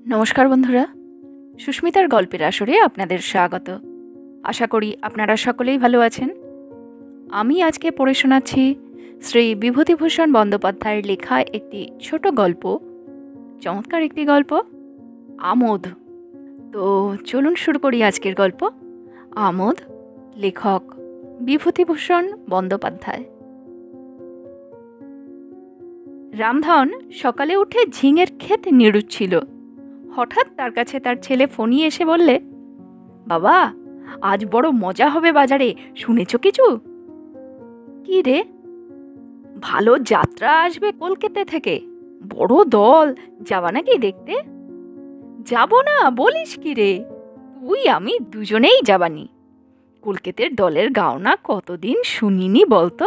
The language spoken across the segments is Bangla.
নমস্কার বন্ধুরা, সুস্মিতার গল্পের আসরে আপনাদের স্বাগত। আশা করি আপনারা সকলেই ভালো আছেন। আমি আজকে পড়ে শোনাচ্ছি শ্রী বিভূতিভূষণ বন্দ্যোপাধ্যায়ের লেখা একটি ছোট গল্প, চমৎকার একটি গল্প, আমোদ। তো চলুন শুরু করি আজকের গল্প আমোদ। লেখক বিভূতিভূষণ বন্দ্যোপাধ্যায়। রামধন সকালে উঠে ঝিঙের ক্ষেত নেড়ুচ্ছিল। হঠাৎ তার কাছে তার ছেলে ফণি এসে বললে, বাবা, আজ বড় মজা হবে বাজারে, শুনেছ কিছু? কি রে? ভালো যাত্রা আসবে কলকাতা থেকে, বড় দল, যাবা নাকি দেখতে? যাব না বলিস কি রে, তুই আমি দুজনেই যাবানি। কলকাতার দলের গাওনা কতদিন শুনিনি বলতো।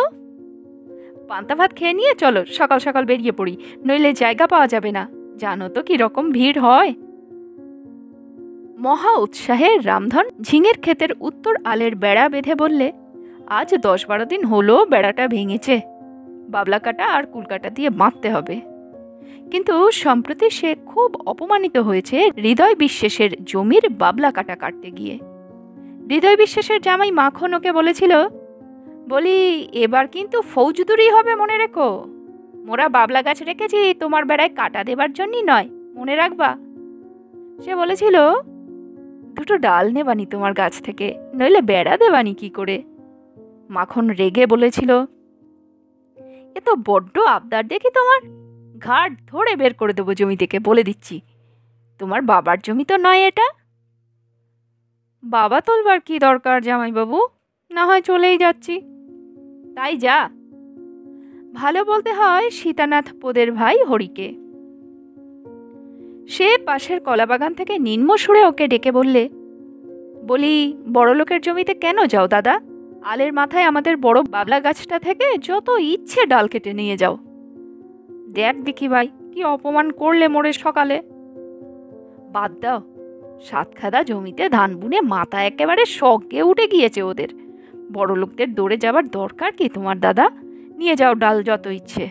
পান্তা ভাত খেয়ে নিয়ে চলো, সকাল সকাল বেরিয়ে পড়ি, নইলে জায়গা পাওয়া যাবে না। জানো তো কিরকম ভিড় হয়। মহা উৎসাহে রামধন ঝিঙের ক্ষেতের উত্তর আলের বেড়া বেঁধে বললে, আজ 10-12 দিন হলো বেড়াটা ভেঙেছে, বাবলা কাটা আর কুলকাটা দিয়ে বাঁধতে হবে। কিন্তু সম্প্রতি সে খুব অপমানিত হয়েছে হৃদয় বিশ্বাসের জমির বাবলা কাটা কাটতে গিয়ে। হৃদয় বিশ্বাসের জামাই মাখন ওকে বলেছিল, বলি এবার কিন্তু ফৌজদুরি হবে, মনে রেখো। মোরা বাবলা গাছ রেখেছি তোমার বেড়ায় কাটা দেবার জন্যই নয়, মনে রাখবা। সে বলেছিল, দুটো ডাল নেবানি তোমার গাছ থেকে, নইলে বেড়া দেবানি কি করে। মাখন রেগে বলেছিল, এ তো বড্ড আবদার দেখি তোমার, ঘাট ধরে বের করে দেবো জমি থেকে, বলে দিচ্ছি। তোমার বাবার জমি তো নয় এটা। বাবা তোলবার কি দরকার জামাইবাবু, না হয় চলেই যাচ্ছি। তাই যা। ভালো বলতে হয় সীতানাথ পোদের ভাই হরিকে। সে পাশের কলাবাগান থেকে নিম্ন সুরে ওকে ডেকে বললে, বলি বড়লোকের জমিতে কেন যাও দাদা? আলের মাথায় আমাদের বড় বাবলা গাছটা থেকে যত ইচ্ছে ডাল কেটে নিয়ে যাও। দেখ দেখি ভাই, কি অপমান করলে মোরে সকালে। বাদ দাও, সাতখাদা জমিতে ধান বুনে মাথা একেবারে শকে উঠে গিয়েছে ওদের। বড়লোকদের দৌড়ে যাবার দরকার কি তোমার দাদা? নিয়ে যাও ডাল যত ইচ্ছে।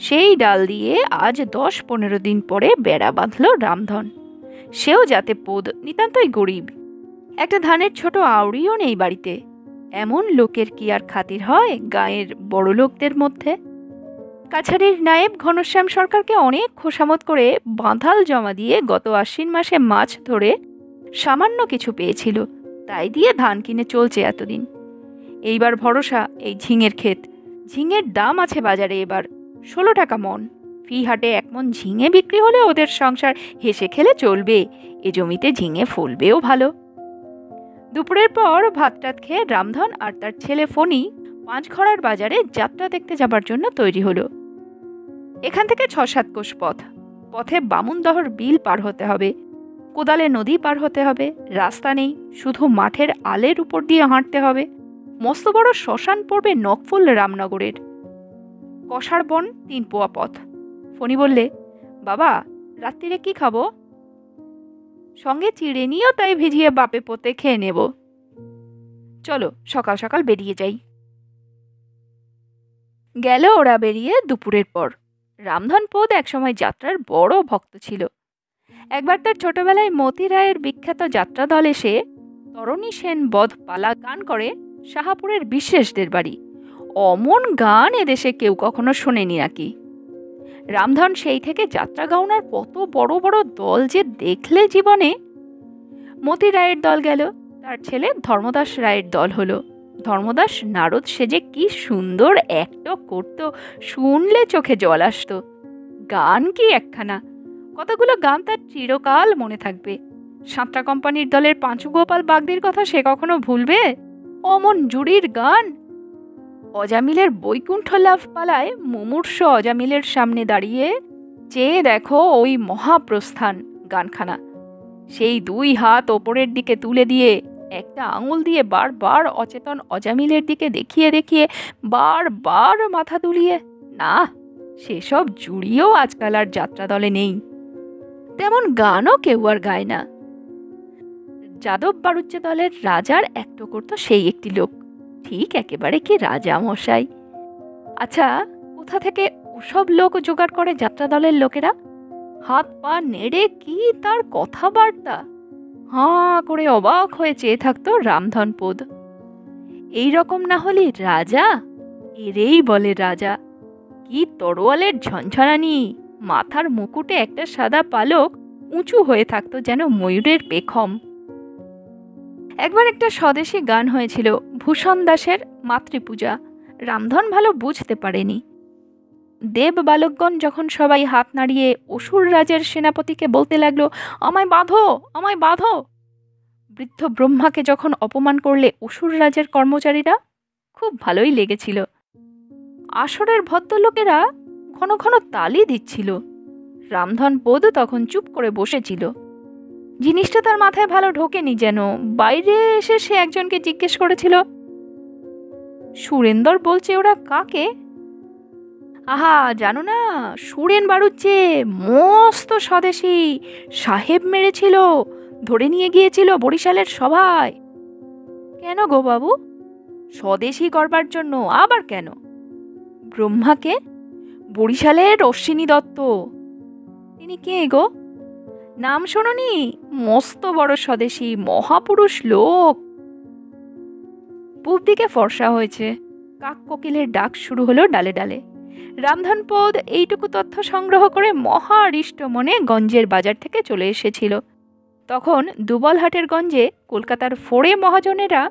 সেই ডাল দিয়ে আজ 10-15 দিন পরে বেড়া বাঁধল রামধন। সেও যাতে পোদ, নিতান্তই গরিব, একটা ধানের ছোট আউড়িও নেই বাড়িতে। এমন লোকের কি আর খাতির হয় গায়ের বড় লোকদের মধ্যে? কাছারির নায়েব ঘনশ্যাম সরকারকে অনেক খোসামত করে বাঁধাল জমা দিয়ে গত আশ্বিন মাসে মাছ ধরে সামান্য কিছু পেয়েছিল, তাই দিয়ে ধান কিনে চলছে এতদিন। এইবার ভরসা এই ঝিঙের ক্ষেত। ঝিঙের দাম আছে বাজারে এবার 16 টাকা মন। ফি হাটে 1 মন ঝিঙে বিক্রি হলে ওদের সংসার হেসে খেলে চলবে। এ জমিতে ঝিঙে ফলবেও ভালো। দুপুরের পর ভাত টাত খেয়ে রামধন আর তার ছেলে ফণি পাঁচঘড়ার বাজারে যাত্রা দেখতে যাবার জন্য তৈরি হলো। এখান থেকে 6-7 কোষ পথ। পথে বামুনদহর বিল পার হতে হবে, কোদালে নদী পার হতে হবে, রাস্তা নেই, শুধু মাঠের আলের উপর দিয়ে হাঁটতে হবে। মস্ত বড় শ্মশান পড়বে নকফুল রামনগরের। কষার বন 3 পোয়া পথ। ফণি বললে, বাবা, রাত্রিরে কি খাবো? সঙ্গে চিড়ে নিয়েও তাই ভিজিয়ে বাপে পোতে খেয়ে নেব। চলো সকাল সকাল বেরিয়ে যাই। গেল ওরা বেরিয়ে দুপুরের পর। রামধন পোদ একসময় যাত্রার বড় ভক্ত ছিল। একবার তার ছোটবেলায় মতি রায়ের বিখ্যাত যাত্রা দল এসে তরণী সেন বধ পালা গান করে শাহাপুরের বিশ্বেষদের বাড়ি। অমন গান এদেশে কেউ কখনো শোনেনি নাকি। রামধন সেই থেকে যাত্রা গাওনার কত বড় বড় দল যে দেখলে জীবনে। মতি রায়ের দল গেল, তার ছেলে ধর্মদাস রায়ের দল হলো। ধর্মদাস নারদ সেজে কি সুন্দর অ্যাক্ট করত, শুনলে চোখে জল আসতো। গান কি একখানা, কতগুলো গান তার চিরকাল মনে থাকবে। সাঁতরা কোম্পানির দলের পাঁচু গোপাল বাগদির কথা সে কখনো ভুলবে? অমন জুড়ির গান। অজামিলের বৈকুণ্ঠ লাভ পালায় মুমূর্ষ অজামিলের সামনে দাঁড়িয়ে চেয়ে দেখো ওই মহাপ্রস্থান গানখানা। সেই 2 হাত ওপরের দিকে তুলে দিয়ে একটা আঙুল দিয়ে বারবার অচেতন অজামিলের দিকে দেখিয়ে দেখিয়ে বারবার মাথা দুলিয়ে, না, সেসব জুড়িও আজকাল আর যাত্রা দলে নেই। তেমন গানও কেউ আর গায় না। যাদব বাড়ুজ্যে দলের রাজার অ্যাক্ট করত সেই একটি লোক, ঠিক একেবারে কি রাজা মশাই। আচ্ছা, কোথা থেকে ওসব লোক জোগাড় করে যাত্রা দলের লোকেরা? হাত পা নেড়ে কি তার কথাবার্তা! হাঁ করে অবাক হয়ে চেয়ে থাকতো রামধনপদ। এই রকম না হলে রাজা? এরেই বলে রাজা। কি তরোয়ালের ঝনঝনানি! মাথার মুকুটে একটা সাদা পালক উঁচু হয়ে থাকতো যেন ময়ূরের পেখম। একবার একটা স্বদেশী গান হয়েছিল, ভূষণ দাসের মাতৃপূজা। রামধন ভালো বুঝতে পারেনি। দেব বালকগণ যখন সবাই হাত নাড়িয়ে অসুর রাজের সেনাপতিকে বলতে লাগলো, আমায় বাঁধো, আমায় বাঁধো। বৃদ্ধ ব্রহ্মাকে যখন অপমান করলে অসুর রাজের কর্মচারীরা, খুব ভালোই লেগেছিল। আসরের ভদ্রলোকেরা ঘন ঘন তালি দিচ্ছিল। রামধনপদ তখন চুপ করে বসেছিল। জিনিসটা তার মাথায় ভালো ঢোকেনি যেন। বাইরে এসে সে একজনকে জিজ্ঞেস করেছিল, সুরেন্দর বলছে ওরা কাকে? আহা, জানো না, সুরেন বাড়ুচ্ছে, মস্ত স্বদেশী, সাহেব মেরেছিল, ধরে নিয়ে গিয়েছিল বরিশালের সভায়। কেন গো বাবু? স্বদেশী করবার জন্য। আবার কেন? ব্রহ্মাকে? বরিশালের অশ্বিনী দত্ত। তিনি কে গো? নাম শোনি? মস্ত বড় স্বদেশী, মহাপুরুষ লোক। পূব দিকে ফর্সা হয়েছে। কাক কোকিলের ডাক শুরু হলো ডালে ডালে। রামধনপদ এইটুকু তথ্য সংগ্রহ করে মহা হৃষ্ট মনে গঞ্জের বাজার থেকে চলে এসেছিল। তখন দুবলহাটের গঞ্জে কলকাতার ফোড়ে মহাজনেরা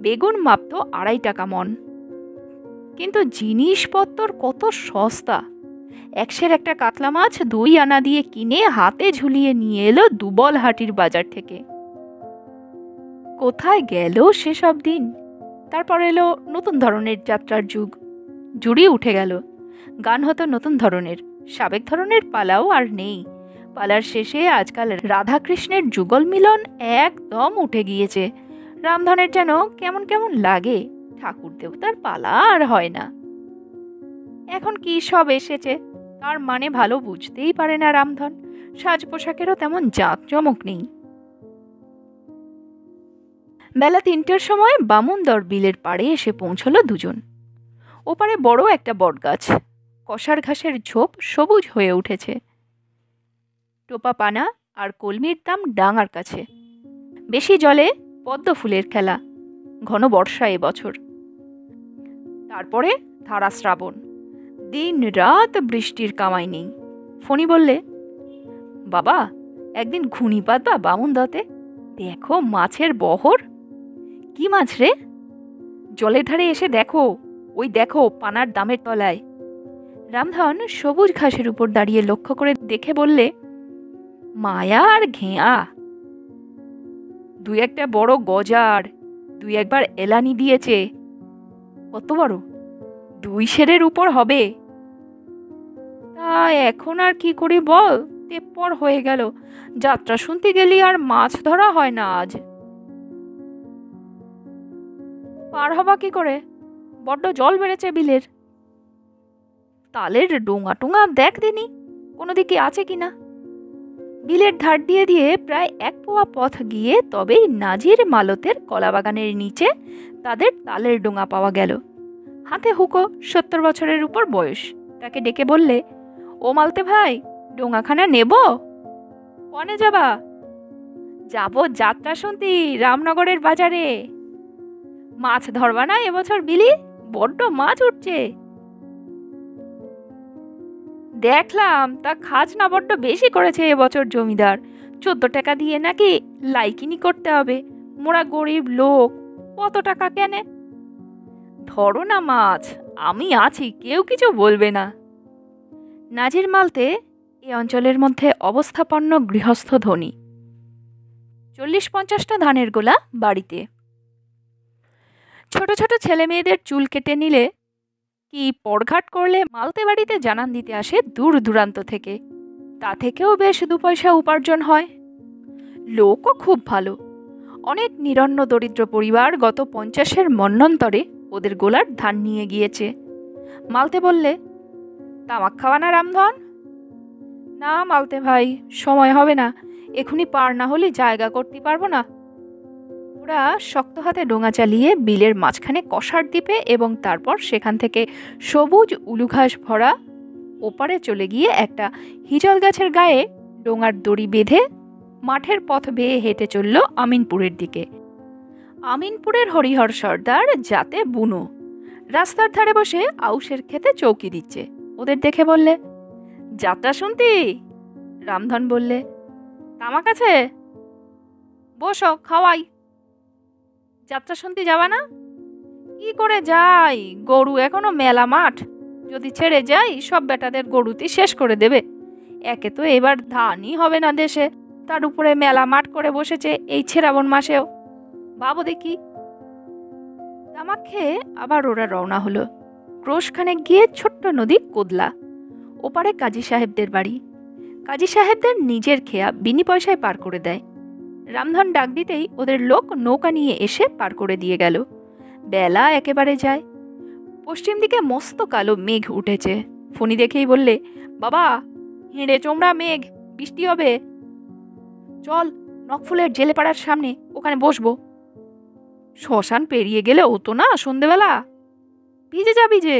বেগুন মাপত 2.5 টাকা মন। কিন্তু জিনিসপত্র কত সস্তা! 100 একটা কাতলা মাছ 2 আনা দিয়ে কিনে হাতে ঝুলিয়ে নিয়ে এলো দুবলহাটির বাজার থেকে। কোথায় গেল সেসব দিন? তারপর এলো নতুন ধরনের যাত্রার যুগ। জুড়ি উঠে গেল। গান হতো নতুন ধরনের, সাবেক ধরনের পালাও আর নেই। পালার শেষে আজকাল রাধাকৃষ্ণের যুগল মিলন একদম উঠে গিয়েছে। রামধনের যেন কেমন কেমন লাগে। ঠাকুর দেবতার পালা আর হয় না। এখন কি সব এসেছে তার মানে ভালো বুঝতেই পারে না রামধন। সাজ পোশাকেরও তেমন জাঁকজমক নেই। বেলা 3টের সময় বামুনদর বিলের পাড়ে এসে পৌঁছলো দুজন। ওপারে বড় একটা বটগাছ, কষার ঘাসের ঝোপ সবুজ হয়ে উঠেছে। টোপা পানা আর কলমির দাম ডাঙার কাছে। বেশি জলে পদ্ম ফুলের খেলা। ঘন বর্ষা এবছর। তারপরে ধারা শ্রাবণ। দিন রাত বৃষ্টির কামাই নেই। ফণি বললে, বাবা, একদিন ঘুনি পাতবা বামুনদতে? দেখো মাছের বহর। কি মাছ রে? জলের ধারে এসে দেখো, ওই দেখো পানার দামের তলায়। রামধন সবুজ ঘাসের উপর দাঁড়িয়ে লক্ষ্য করে দেখে বললে, মায়া আর ঘেঁয়া। 2-1টা বড় গজার, 2-1বার এলানি দিয়েছে। কত বড়? 2 সেরের উপর হবে। তা এখন আর কি করি বল? তেপ্পর হয়ে গেল। যাত্রা শুনতে গেলি আর মাছ ধরা হয় না আজ। পার হবা কি করে? বড্ড জল বেড়েছে বিলের। তালের ডোঙা টোঙা দেখ দিনি কোনো দিকে আছে কিনা। বিলের ধার দিয়ে দিয়ে প্রায় 1 পোয়া পথ গিয়ে তবেই নাজির মালতের কলাবাগানের নিচে তাদের তালের ডোঙা পাওয়া গেল। হাতে হুকো, 70 বছরের উপর বয়স। তাকে ডেকে বললে, ও মালতে ভাই, ডোঙাখানা নেব? কনে যাবা? যাব যাত্রা শুনতি রামনগরের বাজারে। মাছ ধরবা না এবছর বিলি? বড্ড মাছ উঠছে। দেখলাম তা খাজনা বড্ড বেশি করেছে এবছর জমিদার। 14 টাকা দিয়ে নাকি লাইকিনি করতে হবে। মোরা গরিব লোক, কত টাকা কেনে? ধরো না মাছ, আমি আছি, কেউ কিছু বলবে না। নাজির মালতে এ অঞ্চলের মধ্যে অবস্থাপন্ন গৃহস্থ ধনী। 40-50টা ধানের গোলা বাড়িতে। ছোট ছোট ছেলে মেয়েদের চুল কেটে নিলে কি পরঘাট করলে মালতে বাড়িতে জানান দিতে আসে দূর দূরান্ত থেকে। তা থেকেও বেশ 2 পয়সা উপার্জন হয়। লোকও খুব ভালো। অনেক নিরন্ন দরিদ্র পরিবার গত 50-এর মন্বন্তরে ওদের গোলার ধান নিয়ে গিয়েছে। মালতে বললে, তামাক খাওয়া না রামধন? না মালতে ভাই, সময় হবে না, এখুনি পার না হলে জায়গা করতে পারবো না। ওরা শক্ত হাতে ডোঙা চালিয়ে বিলের মাঝখানে কষার দ্বীপে এবং তারপর সেখান থেকে সবুজ উলুঘাস ভরা ওপারে চলে গিয়ে একটা হিজল গাছের গায়ে ডোঙার দড়ি বেঁধে মাঠের পথ বেয়ে হেঁটে চলল আমিনপুরের দিকে। আমিনপুরের হরিহর সর্দার যাতে বুনো রাস্তার ধারে বসে আউশের খেতে চৌকি দিচ্ছে। ওদের দেখে বললে, যাত্রা শুনতি? রামধন বললে, তামাক আছে? বসো, খাওয়াই। যাত্রা শুনতে যাবা না? কি করে যাই, গরু এখনো মেলা মাঠ, যদি ছেড়ে যাই সব বেটাদের গরুতি শেষ করে দেবে। একে তো এবার ধানই হবে না দেশে, তার উপরে মেলা মাঠ করে বসেছে এই শ্রাবণ মাসেও। ভাবো দেখি। তামাক খেয়ে আবার ওরা রওনা হলো। ক্রোশখানেক গিয়ে ছোট্ট নদী কোদলা, ওপারে কাজী সাহেবদের বাড়ি। কাজী সাহেবদের নিজের খেয়া বিনি পয়সায় পার করে দেয়। রামধন ডাক দিতেই ওদের লোক নৌকা নিয়ে এসে পার করে দিয়ে গেল। বেলা একেবারে যায়। পশ্চিম দিকে মস্ত কালো মেঘ উঠেছে। ফণি দেখেই বললে, বাবা, হেঁড়ে চোমড়া মেঘ, বৃষ্টি হবে। চল, নকফুলের জেলে পাড়ার সামনে, ওখানে বসবো। শ্মশান পেরিয়ে গেলে হতো না সন্ধেবেলা? ভিজে যাবি যে।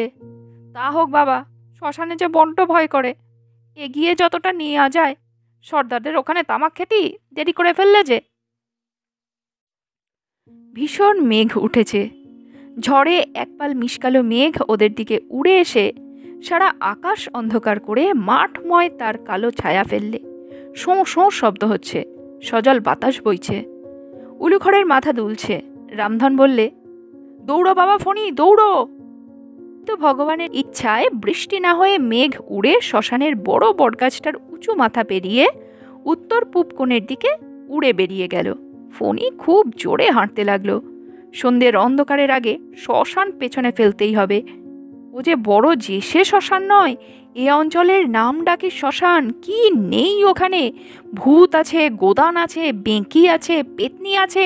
তা হোক বাবা, শ্মশানে যে বড্ড ভয় করে। এগিয়ে যতটা নিয়ে যায়, সর্দারদের ওখানে তামাক খেতি দেরি করে ফেললে যে। ভীষণ মেঘ উঠেছে। ঝড়ে একপাল মিশকালো মেঘ ওদের দিকে উড়ে এসে সারা আকাশ অন্ধকার করে মাঠময় তার কালো ছায়া ফেললে। শোঁ শোঁ শব্দ হচ্ছে, সজল বাতাস বইছে, উলুখড়ের মাথা দুলছে। রামধন বললে, দৌড়ো বাবা ফণি, দৌড়ো। তো ভগবানের ইচ্ছায় বৃষ্টি না হয়ে মেঘ উড়ে শ্মশানের বড় বটগাছটার উঁচু মাথা পেরিয়ে উত্তর পূব কোণের দিকে উড়ে বেরিয়ে গেল। ফণি খুব জোরে হাঁটতে লাগলো। সন্ধ্যের অন্ধকারের আগে শ্মশান পেছনে ফেলতেই হবে। ও যে বড় জেসে শ্মশান নয়, এ অঞ্চলের নাম ডাকি শ্মশান। কি নেই ওখানে! ভূত আছে, গোদান আছে, বেঁকি আছে, পেতনি আছে।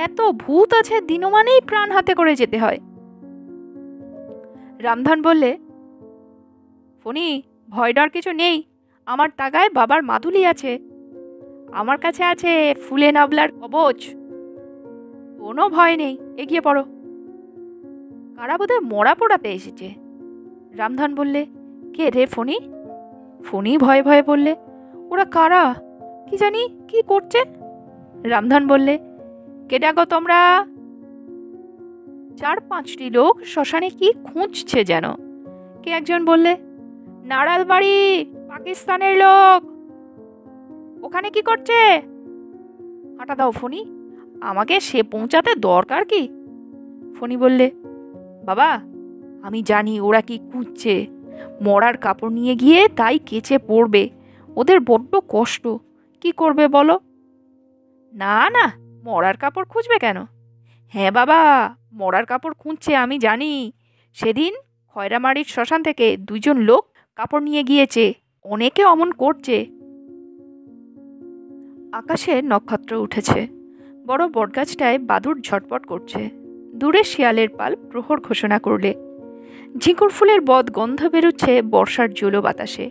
এত ভূত আছে, দিনমানেই প্রাণ হাতে করে যেতে হয়। রামধন বললে, ফণি, ভয় ডর কিছু নেই। আমার তাগায় বাবার মাদুলি আছে, আমার কাছে আছে ফুলে নাবলার কবচ। কোনো ভয় নেই, এগিয়ে পড়ো। কারা বোধহয় মরা পোড়াতে এসেছে। রামধন বললে, কে রে ফণি? ফণি ভয়ে ভয়ে বললে, ওরা কারা, কি জানি কি করছে। রামধন বললে, কে ডাকো তোমরা? 4-5টি লোক শ্মশানে কি খুঁজছে যেন। কে একজন বললে, নাড়াল বাড়ি, পাকিস্তানের লোক। ওখানে কি করছে? হাঁটা দাও ফণি, আমাকে সে পৌঁছাতে দরকার কি? ফণি বললে, বাবা, আমি জানি ওরা কি খুঁজছে। মরার কাপড় নিয়ে গিয়ে তাই কেচে পড়বে। ওদের বড্ড কষ্ট, কি করবে বলো? না না, মরার কাপড় খুঁজবে কেন? হ্যাঁ বাবা, মরার কাপড় খুঁজছে, আমি জানি। সেদিন খয়রামারির শ্মশান থেকে 2জন লোক কাপড় নিয়ে গিয়েছে। অনেকে অমন করছে। আকাশে নক্ষত্র উঠেছে। বড় বটগাছটায় বাদুড় ঝটপট করছে। দূরে শিয়ালের পাল প্রহর ঘোষণা করলে। ঝিঙ্কুর ফুলের বদ গন্ধ বেরুচ্ছে বর্ষার জলো বাতাসে।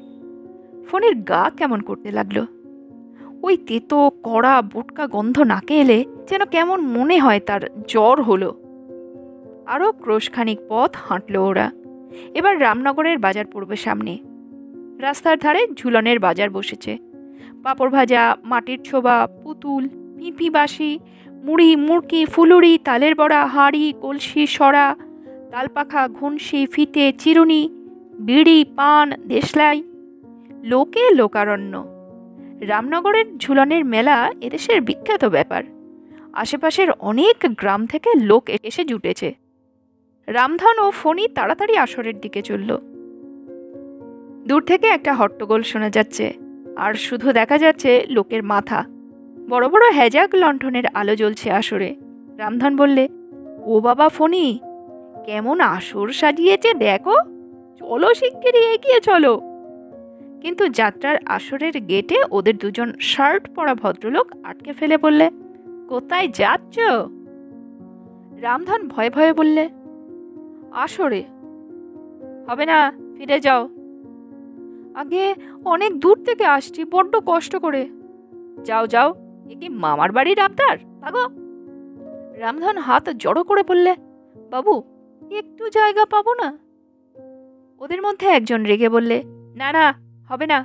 ফণির গা কেমন করতে লাগলো। ওই তেতো কড়া বুটকা গন্ধ নাকে এলে যেন কেমন মনে হয় তার জ্বর হলো। আরও ক্রোশখানিক পথ হাঁটল ওরা। এবার রামনগরের বাজার পড়বে সামনে। রাস্তার ধারে ঝুলনের বাজার বসেছে। পাঁপড় ভাজা, মাটির ছোবা, পুতুল, পিঁপি বাঁশি, মুড়ি, মুড়কি, ফুলুরি, তালের বড়া, হাঁড়ি, কলসি, সরা, তালপাখা, ঘুনসি, ফিতে, চিরুনি, বিড়ি, পান, দেশলাই। লোকে লোকারণ্য। রামনগরের ঝুলনের মেলা এদেশের বিখ্যাত ব্যাপার। আশেপাশের অনেক গ্রাম থেকে লোক এসে জুটেছে। রামধন ও ফণি তাড়াতাড়ি আসরের দিকে চলল। দূর থেকে একটা হট্টগোল শোনা যাচ্ছে, আর শুধু দেখা যাচ্ছে লোকের মাথা। বড় বড় হ্যাজাক লণ্ঠনের আলো জ্বলছে আসরে। রামধন বললে, ও বাবা ফণি, কেমন আসর সাজিয়েছে দেখো, চলো শিগগিরই এগিয়ে চলো। কিন্তু যাত্রার আসরের গেটে ওদের 2জন শার্ট পরা ভদ্রলোক আটকে ফেলে বললে, কোথায় যাচ্ছ? রামধন ভয়ে ভয়ে বললে, আসরে। হবে না, ফিরে যাও। আগে অনেক দূর থেকে আসছি, বড্ড কষ্ট করে। যাও যাও, এ কি মামার বাড়ির আবদার, ভাগো। রামধন হাত জড়ো করে বললে, বাবু, একটু জায়গা পাবো না? ওদের মধ্যে একজন রেগে বললে, না না, হবে না।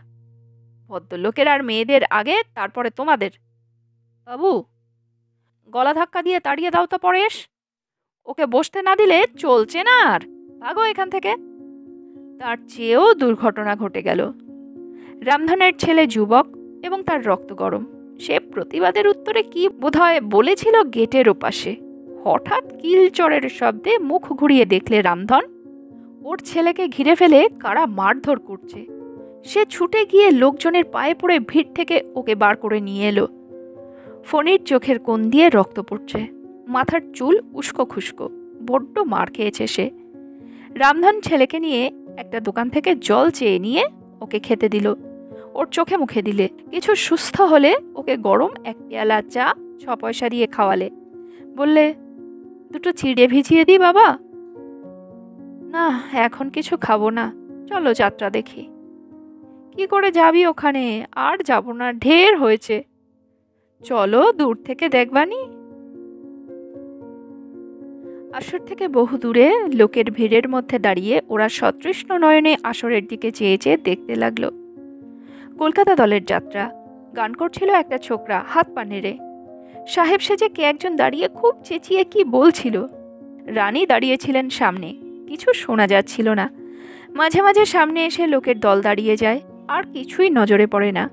ভদ্রলোকের আর মেয়েদের আগে, তারপরে তোমাদের। বাবু, গলা ধাক্কা দিয়ে তাড়িয়ে দাও তো পরেশ। ওকে বসতে না দিলে চলছে না আর। ভাগো এখান থেকে। তার চেয়েও দুর্ঘটনা ঘটে গেল। রামধনের ছেলে যুবক এবং তার রক্ত গরম। সে প্রতিবাদের উত্তরে কি বোধহয় বলেছিল গেটের ওপাশে। হঠাৎ কিলচরের শব্দে মুখ ঘুরিয়ে দেখলে রামধন ওর ছেলেকে ঘিরে ফেলে কারা মারধর করছে। সে ছুটে গিয়ে লোকজনের পায়ে পড়ে ভিড় থেকে ওকে বার করে নিয়ে এলো। ফণির চোখের কোণ দিয়ে রক্ত পড়ছে, মাথার চুল উস্কো খুস্কো, বড্ড মার খেয়েছে সে। রামধন ছেলেকে নিয়ে একটা দোকান থেকে জল চেয়ে নিয়ে ওকে খেতে দিল। ওর চোখে মুখে দিলে, কিছু সুস্থ হলে ওকে গরম এক পেয়ালা চা 6 পয়সা দিয়ে খাওয়ালে। বললে, দুটো চিড়ে ভিজিয়ে দিই বাবা? না, এখন কিছু খাবো না, চলো যাত্রা দেখি। কি করে যাবি ওখানে? আর যাব না, ঢের হয়েছে। চলো, দূর থেকে দেখবানি। আসর থেকে বহু দূরে লোকের ভিড়ের মধ্যে দাঁড়িয়ে ওরা সতৃষ্ণ নয়নে আসরের দিকে চেয়ে চেয়ে দেখতে লাগলো। কলকাতা দলের যাত্রা। গান করছিল একটা ছোকরা হাত পা নেড়ে। সাহেব সেজে কে একজন দাঁড়িয়ে খুব চেঁচিয়ে কি বলছিল। রানী দাঁড়িয়েছিলেন সামনে, কিছু শোনা যাচ্ছিল না। মাঝে মাঝে সামনে এসে লোকের দল দাঁড়িয়ে যায়, আর কিছুই নজরে পড়ে না।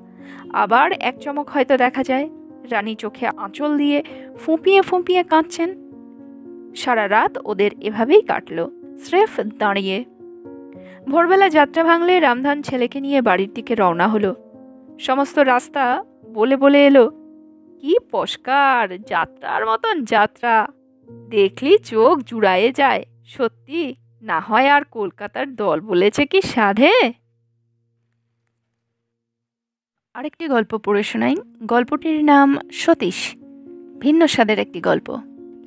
আবার এক চমক হয়তো দেখা যায়, রানী চোখে আঁচল দিয়ে ফুঁপিয়ে ফুঁপিয়ে কাঁদছেন। সারা রাত ওদের এভাবেই কাটল, স্রেফ দাঁড়িয়ে। ভোরবেলা যাত্রা ভাঙলে রামধন ছেলেকে নিয়ে বাড়ির দিকে রওনা হলো। সমস্ত রাস্তা বলে বলে এলো, কি পস্কার, যাত্রার মতন যাত্রা, দেখলি চোখ জুড়ায়ে যায়। সত্যি, না হয় আর কলকাতার দল বলেছে কি সাধে। আরেকটি গল্প পড়ে শোনাই। গল্পটির নাম সতীশ। ভিন্ন স্বাদের একটি গল্প।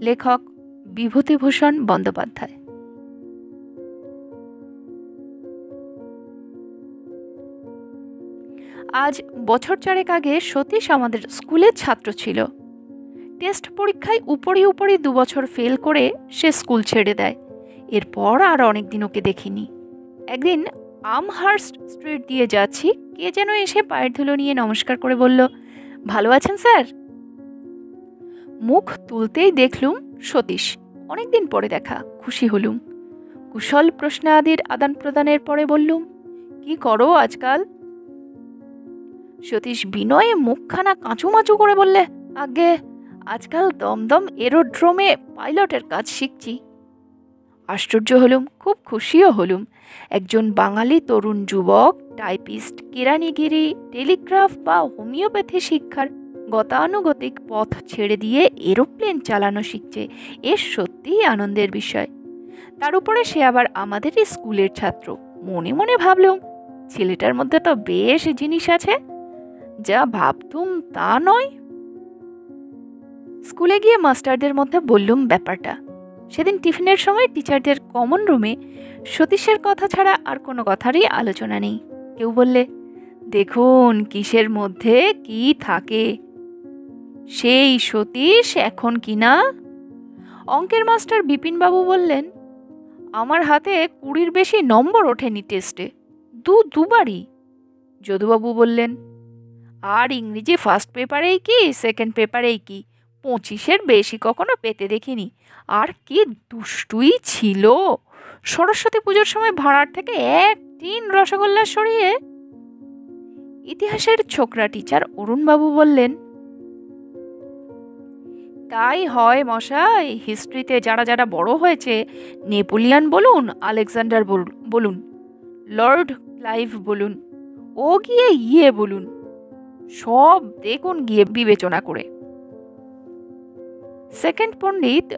লেখক বিভূতিভূষণ বন্দ্যোপাধ্যায়। আজ বছর চারেক আগে সতীশ আমাদের স্কুলের ছাত্র ছিল। টেস্ট পরীক্ষায় উপরি উপরি 2 বছর ফেল করে সে স্কুল ছেড়ে দেয়। এরপর আর অনেকদিন ওকে দেখিনি। একদিন আমহার্স্ট স্ট্রিট দিয়ে যাচ্ছি, কে যেন এসে পায়ের ধুলো নিয়ে নমস্কার করে বলল, ভালো আছেন স্যার? মুখ তুলতেই দেখলুম সতীশ। অনেকদিন পরে দেখা, খুশি হলুম। কুশল প্রশ্নাদির আদান প্রদানের পরে বললুম, কি করো আজকাল? সতীশ বিনয়ে মুখখানা কাঁচুমাচু করে বললে, আগে আজকাল দমদম এরোড্রোমে পাইলটের কাজ শিখছি। আশ্চর্য হলুম, খুব খুশিও হলুম। একজন বাঙালি তরুণ যুবক টাইপিস্ট, কেরানিগিরি, টেলিগ্রাফ বা হোমিওপ্যাথি শিক্ষার গতানুগতিক পথ ছেড়ে দিয়ে এরোপ্লেন চালানো শিখছে, এর সত্যিই আনন্দের বিষয়। তার উপরে সে আবার আমাদেরই স্কুলের ছাত্র। মনে মনে ভাবলুম, ছেলেটার মধ্যে তো বেশ জিনিস আছে, যা ভাবতুম তা নয়। স্কুলে গিয়ে মাস্টারদের মধ্যে বললুম ব্যাপারটা। সেদিন টিফিনের সময় টিচারদের কমন রুমে সতীশের কথা ছাড়া আর কোনো কথারই আলোচনা নেই। কেউ বললে, দেখুন কিসের মধ্যে কি থাকে। সেই সতীশ এখন কিনা। অঙ্কের মাস্টার বিপিনবাবু বললেন, আমার হাতে 20-র বেশি নম্বর ওঠেনি টেস্টে, দুবারই। যদুবাবু বললেন, আর ইংরেজি ফার্স্ট পেপারেই কি সেকেন্ড পেপারেই কি 25-এর বেশি কখনো পেতে দেখিনি। আর কি দুষ্টুই ছিল, সরস্বতী পুজোর সময় ভাড়ার থেকে 1 টিন রসগোল্লা সরিয়ে। ইতিহাসের ছোকরা টিচার অরুণবাবু বললেন, তাই হয় মশাই, হিস্ট্রিতে যারা যারা বড় হয়েছে, নেপোলিয়ন বলুন, আলেকজান্ডার বলুন, লর্ড ক্লাইভ বলুন, ও গিয়ে ইয়ে বলুন, সব দেখুন গিয়ে বিবেচনা করে। সেকেন্ড পণ্ডিত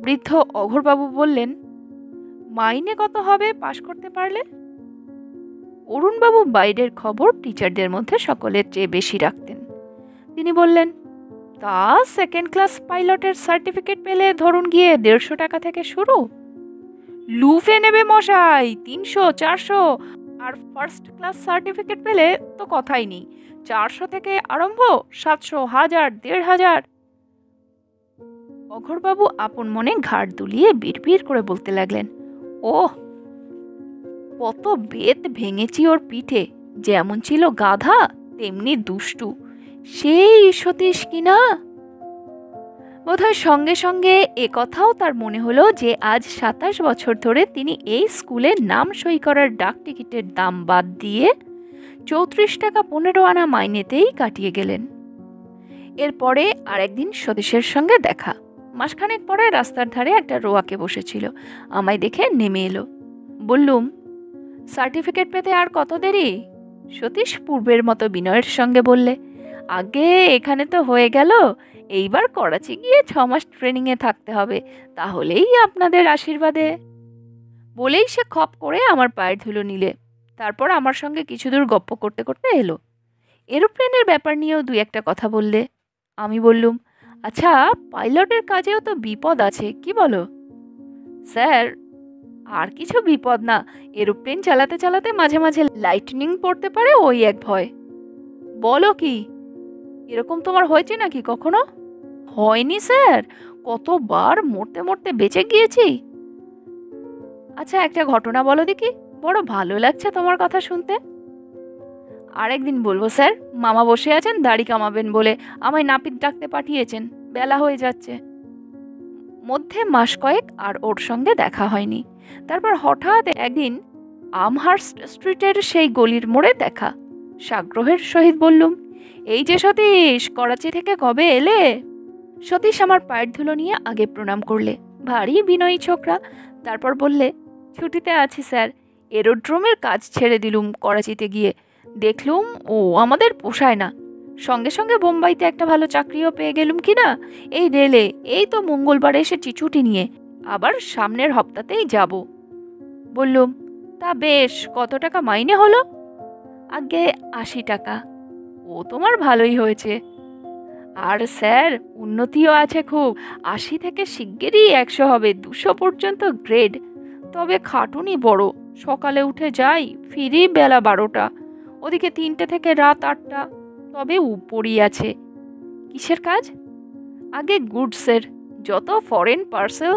বৃদ্ধ অঘোরবাবু বললেন, মাইনে কত হবে পাশ করতে পারলে? অরুণবাবু বাইরের খবর টিচারদের মধ্যে সকলের চেয়ে বেশি রাখতেন। তিনি বললেন, তা সেকেন্ড ক্লাস পাইলটের সার্টিফিকেট পেলে ধরুন গিয়ে 150 টাকা থেকে শুরু। লুফে নেবে মশাই 300, 400। আর ফার্স্ট ক্লাস সার্টিফিকেট পেলে তো কথাই নেই, 400 থেকে আরম্ভ, 700, 1000, 1500। অঘোরবাবু আপন মনে ঘাড় দুলিয়ে বিড়বিড় করে বলতে লাগলেন, ওহ, কত বেত ভেঙেছি ওর পিঠে, যেমন ছিল গাধা তেমনি দুষ্টু সেই সতীশ কিনা। বোধহয় সঙ্গে সঙ্গে এ কথাও তার মনে হলো যে আজ 27 বছর ধরে তিনি এই স্কুলে নাম সই করার ডাক টিকিটের দাম বাদ দিয়ে 34 টাকা 15 আনা মাইনেতেই কাটিয়ে গেলেন। এরপরে আরেকদিন সতীশের সঙ্গে দেখা। মাসখানেক পরে রাস্তার ধারে একটা রোয়াকে বসেছিল, আমায় দেখে নেমে এলো। বললুম, সার্টিফিকেট পেতে আর কত দেরি? সতীশ পূর্বের মতো বিনয়ের সঙ্গে বললে, আগে এখানে তো হয়ে গেল, এইবার করাচি গিয়ে 6 মাস ট্রেনিংয়ে থাকতে হবে, তাহলেই আপনাদের আশীর্বাদে। বলেই সে খপ করে আমার পায়ের ধুলো নিলে। তারপর আমার সঙ্গে কিছু দূর গপ্প করতে করতে এলো। এরোপ্লেনের ব্যাপার নিয়েও 2-1 কথা বললে। আমি বললুম, আচ্ছা, পাইলটের কাজেও তো বিপদ আছে, কি বলো? স্যার, আর কিছু বিপদ না, এরোপ্লেন চালাতে চালাতে মাঝে মাঝে লাইটনিং পড়তে পারে, ওই এক ভয়। বলো কি, এরকম তোমার হয়েছে নাকি কখনো? হয়নি স্যার, কতবার মরতে মরতে বেঁচে গিয়েছি। আচ্ছা, একটা ঘটনা বলো দেখি, বড় ভালো লাগছে তোমার কথা শুনতে। আরেকদিন বলবো স্যার, মামা বসে আছেন দাড়ি কামাবেন বলে আমায় নাপিত ডাকতে পাঠিয়েছেন, বেলা হয়ে যাচ্ছে। মধ্যে মাস কয়েক আর ওর সঙ্গে দেখা হয়নি। তারপর হঠাৎ একদিন আমহার্স্ট স্ট্রিটের সেই গলির মোড়ে দেখা। সাগ্রহের সহিত বললুম, এই যে সতীশ, করাচি থেকে কবে এলে? সতীশ আমার পায়ের ধুলো নিয়ে আগে প্রণাম করলে, ভারী বিনয়ী ছোকরা। তারপর বললে, ছুটিতে আছি স্যার, এরোড্রোমের কাজ ছেড়ে দিলুম করাচিতে গিয়ে। দেখলুম ও আমাদের পোষায় না, সঙ্গে সঙ্গে বোম্বাইতে একটা ভালো চাকরিও পেয়ে গেলুম কিনা, এই রেলে। এই তো মঙ্গলবার এসেছি ছুটি নিয়ে, আবার সামনের হপ্তাতেই যাব। বললুম, তা বেশ, কত টাকা মাইনে হলো? আগে 80 টাকা। ও তোমার ভালোই হয়েছে। আর স্যার, উন্নতিও আছে খুব, 80 থেকে শিগগিরই 100 হবে, 200 পর্যন্ত গ্রেড। তবে খাটুনি বড়, সকালে উঠে যাই, ফিরি বেলা 12টা, ওদিকে 3টে থেকে রাত 8টা। তবে উপরই আছে। কিসের কাজ? আগে গুডসের, যত ফরেন পার্সেল।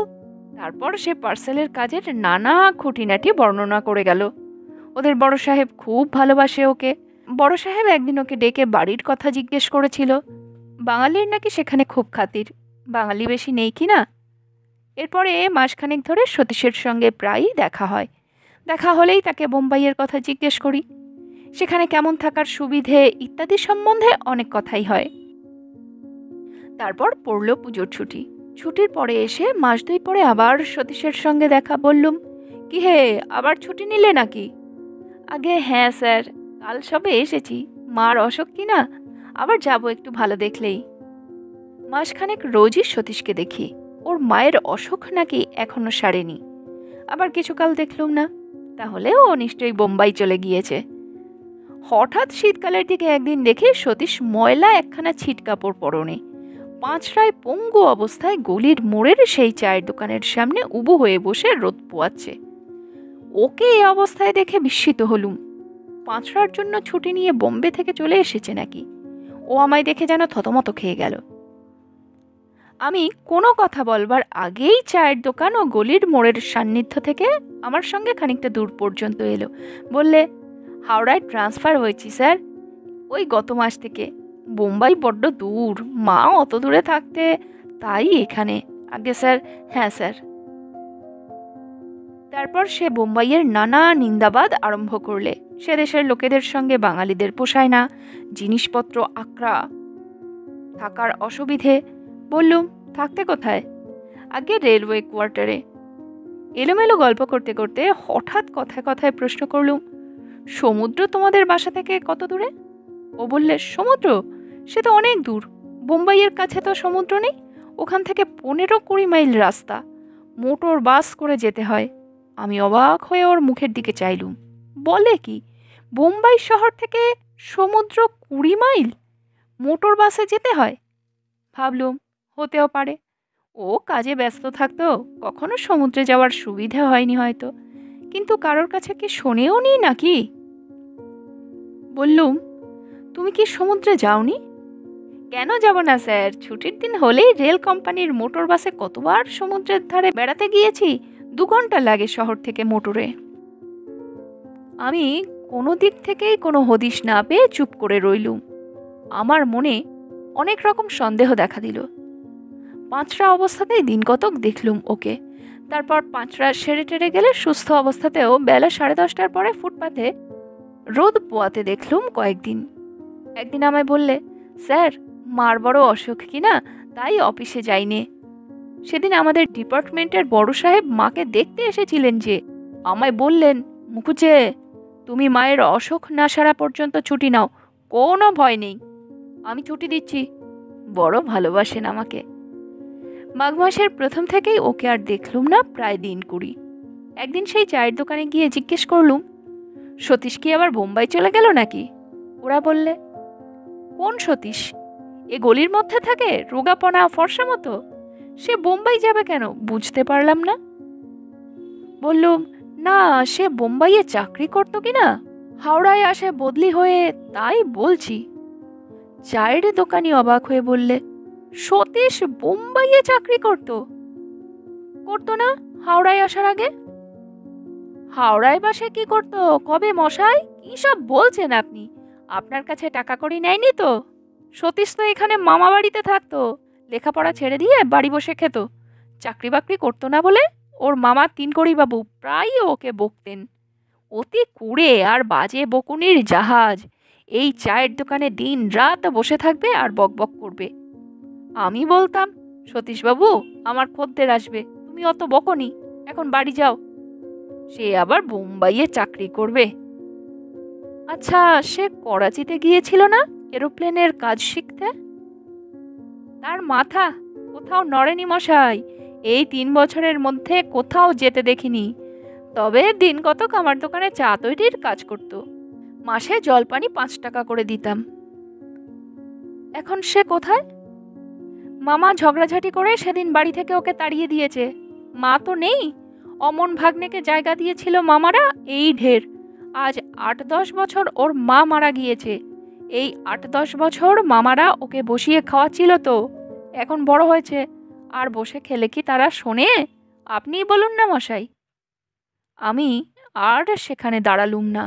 তারপর সে পার্সেলের কাজের নানা খুঁটিনাটি বর্ণনা করে গেল। ওদের বড় সাহেব খুব ভালোবাসে ওকে। বড় সাহেব একদিন ওকে ডেকে বাড়ির কথা জিজ্ঞেস করেছিল। বাঙালির নাকি সেখানে খুব খাতির, বাঙালি বেশি নেই কি না। এরপরে মাসখানেক ধরে সতীশের সঙ্গে প্রায়ই দেখা হয়। দেখা হলেই তাকে বোম্বাইয়ের কথা জিজ্ঞেস করি, সেখানে কেমন থাকার সুবিধে ইত্যাদি সম্বন্ধে অনেক কথাই হয়। তারপর পড়ল পুজোর ছুটি। ছুটির পরে এসে মাস 2 পরে আবার সতীশের সঙ্গে দেখা। বললুম, কি হে, আবার ছুটি নিলে নাকি? আগে হ্যাঁ স্যার, কাল সবে এসেছি, মার অসুখ কিনা, আবার যাব একটু ভালো দেখলেই। মাসখানেক রোজই সতীশকে দেখি, ওর মায়ের অসুখ নাকি এখনো সারেনি। আবার কিছুকাল দেখলুম না, তাহলে ও নিশ্চয়ই বোম্বাই চলে গিয়েছে। হঠাৎ শীতকালের দিকে একদিন দেখি সতীশ ময়লা একখানা ছিট কাপড় পরনে, পাঁচড়ায় পঙ্গু অবস্থায় গলির মোড়ের সেই চায়ের দোকানের সামনে উবু হয়ে বসে রোদ পোয়াচ্ছে। ওকে এই অবস্থায় দেখে বিস্মিত হলুম। পাঁচড়ার জন্য ছুটি নিয়ে বোম্বে থেকে চলে এসেছে নাকি? ও আমায় দেখে যেন থতমত খেয়ে গেল। আমি কোনো কথা বলবার আগেই চায়ের দোকান ও গলির মোড়ের সান্নিধ্য থেকে আমার সঙ্গে খানিকটা দূর পর্যন্ত এলো। বললে, হাওড়ায় ট্রান্সফার হয়েছি স্যার, ওই গত মাস থেকে। বোম্বাই বড্ড দূর, মা অত দূরে থাকতে, তাই এখানে। আগে স্যার, হ্যাঁ স্যার। তারপর সে বোম্বাইয়ের নানা নিন্দাবাদ আরম্ভ করলে। সে দেশের লোকেদের সঙ্গে বাঙালিদের পোষায় না, জিনিসপত্র আকড়া, থাকার অসুবিধে। বললুম, থাকতে কোথায়? আগে রেলওয়ে কোয়ার্টারে। এলোমেলো গল্প করতে করতে হঠাৎ কথায় কথায় প্রশ্ন করলুম, সমুদ্র তোমাদের বাসা থেকে কত দূরে? ও বললে, সমুদ্র? সে তো অনেক দূর, বোম্বাইয়ের কাছে তো সমুদ্র নেই, ওখান থেকে 15-20 মাইল রাস্তা, মোটর বাস করে যেতে হয়। আমি অবাক হয়ে ওর মুখের দিকে চাইলুম। বলে কি, বোম্বাই শহর থেকে সমুদ্র 20 মাইল মোটর বাসে যেতে হয়? ভাবলুম, হতেও পারে, ও কাজে ব্যস্ত থাকতো, কখনো সমুদ্রে যাওয়ার সুবিধা হয়নি হয়তো, কিন্তু কারোর কাছে কি শোনেও নি নাকি। বললুম, তুমি কি সমুদ্রে যাওনি? কেন যাব না স্যার, ছুটির দিন হলেই রেল কোম্পানির মোটর বাসে কতবার সমুদ্রের ধারে বেড়াতে গিয়েছি, 2 ঘন্টা লাগে শহর থেকে মোটরে। আমি কোনো দিক থেকেই কোনো হদিশ না পেয়ে চুপ করে রইলুম। আমার মনে অনেক রকম সন্দেহ দেখা দিল। পাঁচরা অবস্থাতেই দিন কতক দেখলুম ওকে। তারপর পাঁচরা সেরে টেরে গেলে সুস্থ অবস্থাতেও বেলা 10:30টার পরে ফুটপাতে রোদ পোয়াতে দেখলুম কয়েকদিন। একদিন আমায় বললে, স্যার, মার বড় অসুখ কিনা, তাই অফিসে যাইনে। সেদিন আমাদের ডিপার্টমেন্টের বড় সাহেব মাকে দেখতে এসেছিলেন যে, আমায় বললেন, মুখুজ্জে, তুমি মায়ের অসুখ না সারা পর্যন্ত ছুটি নাও, কোনো ভয় নেই, আমি ছুটি দিচ্ছি। বড় ভালোবাসেন আমাকে। মাঘ মাসের প্রথম থেকেই ওকে আর দেখলুম না প্রায় দিন 20। একদিন সেই চায়ের দোকানে গিয়ে জিজ্ঞেস করলুম, সতীশ কি আবার বোম্বাই চলে গেল নাকি? ওরা বললে, কোন সতীশ? এ গলির মধ্যে থাকে, রোগাপনা ফর্সা মতো? সে বোম্বাই যাবে কেন, বুঝতে পারলাম না। বললুম, না, সে বোম্বাইয়ে চাকরি করতো কিনা, হাওড়ায় আসে বদলি হয়ে, তাই বলছি। চায়ের দোকানি অবাক হয়ে বললে, সতীশ বোম্বাইয়ে চাকরি করতো? করতো না হাওড়ায় আসার আগে? হাওড়ায় বাসে কি করতো কবে মশাই? কি সব বলছেন আপনি? আপনার কাছে টাকা কড়ি নেয়নি তো? সতীশ তো এখানে মামা বাড়িতে থাকতো, লেখাপড়া ছেড়ে দিয়ে বাড়ি বসে খেত। চাকরি বাকরি করতো না বলে ওর মামা তিনকড়িবাবু প্রায়ই ওকে বকতেন। অতি কুড়ে আর বাজে বকুনির জাহাজ। এই চায়ের দোকানে দিন রাত বসে থাকবে আর বকবক করবে। আমি বলতাম, সতীশবাবু, আমার খদ্দের আসবে, তুমি অত বকনি, এখন বাড়ি যাও। সে আবার বোম্বাইয়ে চাকরি করবে। আচ্ছা, সে করাচিতে গিয়েছিল না এরোপ্লেনের কাজ শিখতে? তার মাথা কোথাও নড়েনি মশাই, এই 3 বছরের মধ্যে কোথাও যেতে দেখিনি। তবে দিন কতক আমার দোকানে চা তৈরির কাজ করত, মাসে জলপানি 5 টাকা করে দিতাম। এখন সে কোথায়? মামা ঝগড়াঝাটি করে সেদিন বাড়ি থেকে ওকে তাড়িয়ে দিয়েছে। মা তো নেই, অমন ভাগ্নেকে জায়গা দিয়েছিল মামারা, এই ঢের। আজ 8-10 বছর ওর মা মারা গিয়েছে। এই 8-10 বছর মামারা ওকে বসিয়ে খাওয়াচ্ছিল তো। এখন বড় হয়েছে, আর বসে খেলে কি তারা শোনে? আপনিই বলুন না মশাই। আমি আর সেখানে দাঁড়ালুম না।